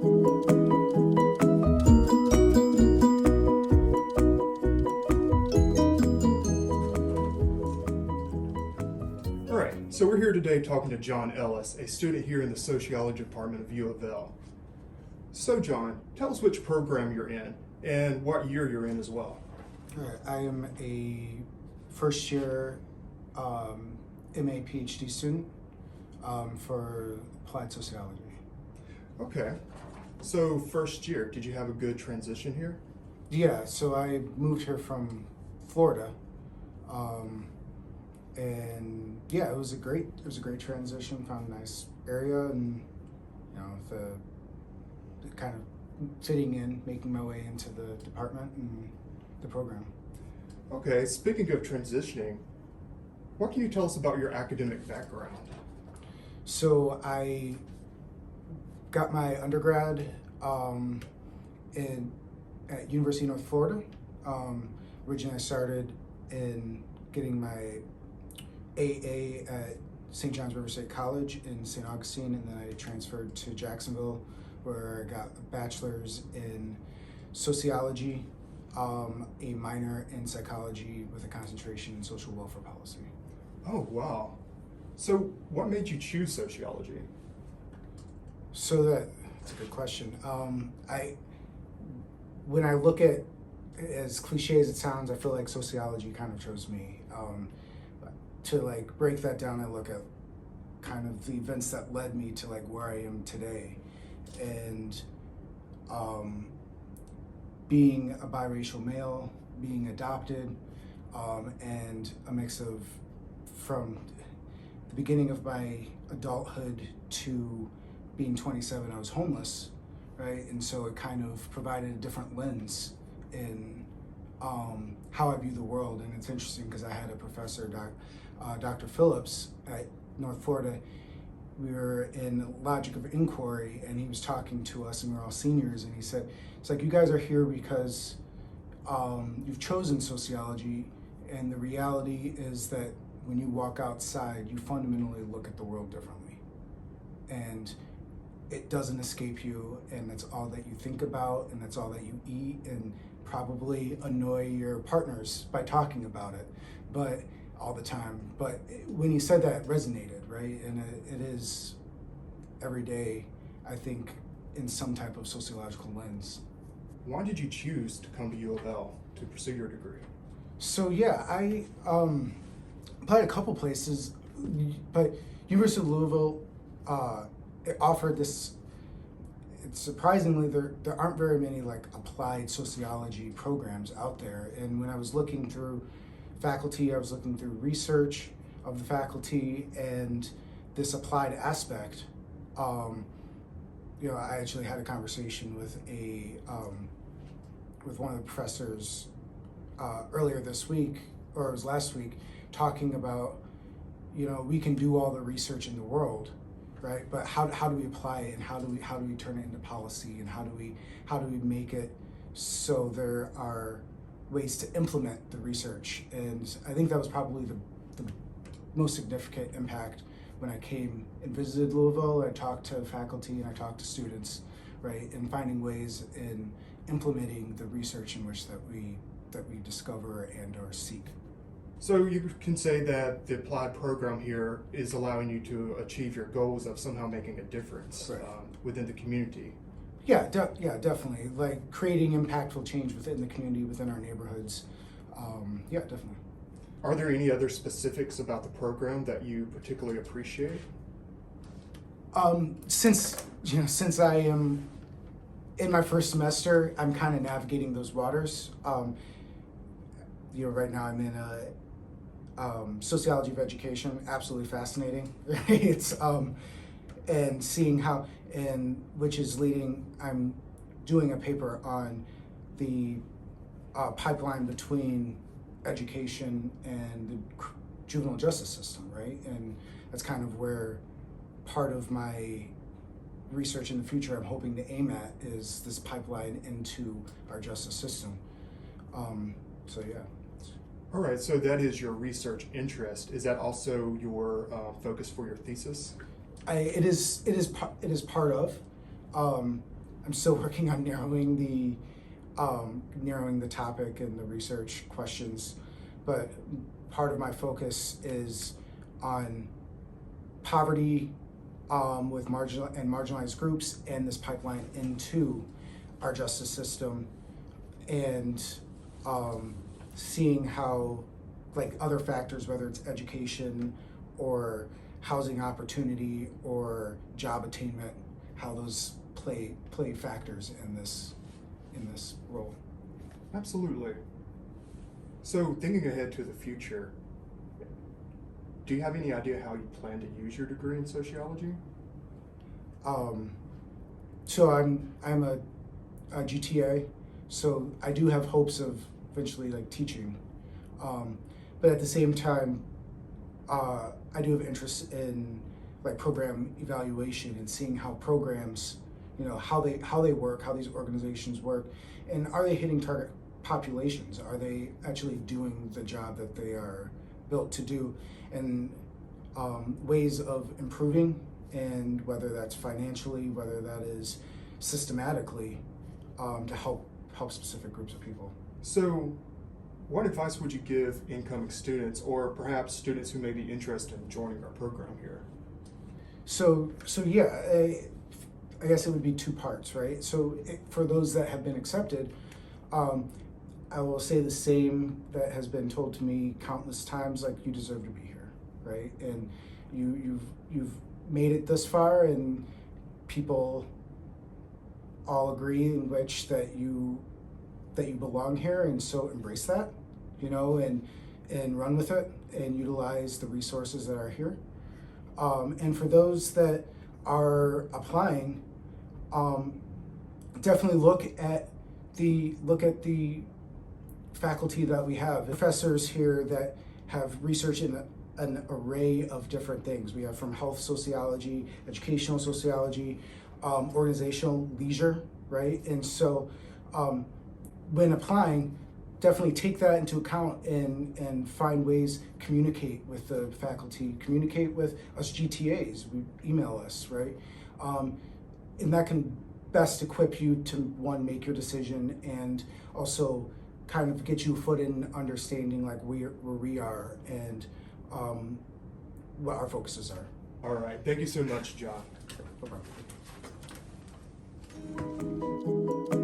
All right, so we're here today talking to John Ellis, a student here in the Sociology Department of U of L. So John, tell us which program you're in and what year you're in as well. All right, I am a first year MA PhD student for applied sociology. Okay, so first year, did you have a good transition here? Yeah, so I moved here from Florida, and yeah, it was a great transition. Found a nice area, and the kind of fitting in, making my way into the department and the program. Okay, speaking of transitioning, what can you tell us about your academic background? So I got my undergrad at University of North Florida. Originally I started in getting my AA at St. John's River State College in St. Augustine, and then I transferred to Jacksonville, where I got a bachelor's in sociology, a minor in psychology with a concentration in social welfare policy. Oh, wow. So what made you choose sociology? So that's a good question. When I look at, as cliche as it sounds, I feel like sociology kind of chose me. To like break that down, I look at kind of the events that led me to like where I am today, and being a biracial male, being adopted, and a mix of, from the beginning of my adulthood to being 27, I was homeless, right? And so it kind of provided a different lens in how I view the world. And it's interesting because I had a professor, Dr. Phillips at North Florida. We were in Logic of Inquiry, and he was talking to us, and we were all seniors, and he said, it's like, you guys are here because you've chosen sociology, and the reality is that when you walk outside, you fundamentally look at the world differently. And it doesn't escape you, and that's all that you think about, and that's all that you eat, and probably annoy your partners by talking about it, but all the time. But when he said that, it resonated, right? And it is every day, I think, in some type of sociological lens. Why did you choose to come to U of L to pursue your degree? So yeah, I applied a couple places, but University of Louisville it offered this. It's surprisingly, there aren't very many like applied sociology programs out there. And when I was looking through faculty, I was looking through research of the faculty and this applied aspect. I actually had a conversation with with one of the professors earlier this week, or it was last week, talking about, we can do all the research in the world, right? But how do we apply it, and how do we turn it into policy, and how do we make it so there are ways to implement the research? And I think that was probably the most significant impact when I came and visited Louisville. I talked to faculty and I talked to students, right, and finding ways in implementing the research in which that we discover and or seek. So you can say that the applied program here is allowing you to achieve your goals of somehow making a difference within the community. Yeah, definitely. Like creating impactful change within the community, within our neighborhoods. Yeah, definitely. Are there any other specifics about the program that you particularly appreciate? Since I am in my first semester, I'm kind of navigating those waters. Right now I'm in sociology of education. Absolutely fascinating. It's and seeing how, and which is leading. I'm doing a paper on the pipeline between education and the juvenile justice system, right? And that's kind of where part of my research in the future I'm hoping to aim at is this pipeline into our justice system. So yeah. All right, so that is your research interest. Is that also your focus for your thesis? It is part of. I'm still working on narrowing the topic and the research questions, but part of my focus is on poverty with marginalized groups and this pipeline into our justice system, and seeing how, like, other factors, whether it's education or housing opportunity or job attainment, how those play factors in this role. Absolutely. So, thinking ahead to the future, do you have any idea how you plan to use your degree in sociology? So I'm a GTA, so I do have hopes of eventually like teaching, but at the same time, I do have interest in like program evaluation and seeing how programs, how they work, how these organizations work, and are they hitting target populations? Are they actually doing the job that they are built to do? And ways of improving, and whether that's financially, whether that is systematically, to help specific groups of people. So, what advice would you give incoming students, or perhaps students who may be interested in joining our program here? So yeah, I guess it would be two parts, right? So for those that have been accepted, I will say the same that has been told to me countless times, like, you deserve to be here, right? And you've made it this far, and people all agree in which that you belong here, and so embrace that, and run with it and utilize the resources that are here. And for those that are applying, definitely look at the faculty that we have. Professors here that have researched in an array of different things. We have from health sociology, educational sociology, organizational leisure, right? And so when applying, definitely take that into account and find ways, communicate with the faculty, communicate with us GTAs, email us, right? And that can best equip you to, one, make your decision, and also kind of get you a foot in understanding like where we are and what our focuses are. All right. Thank you so much, John. No problem.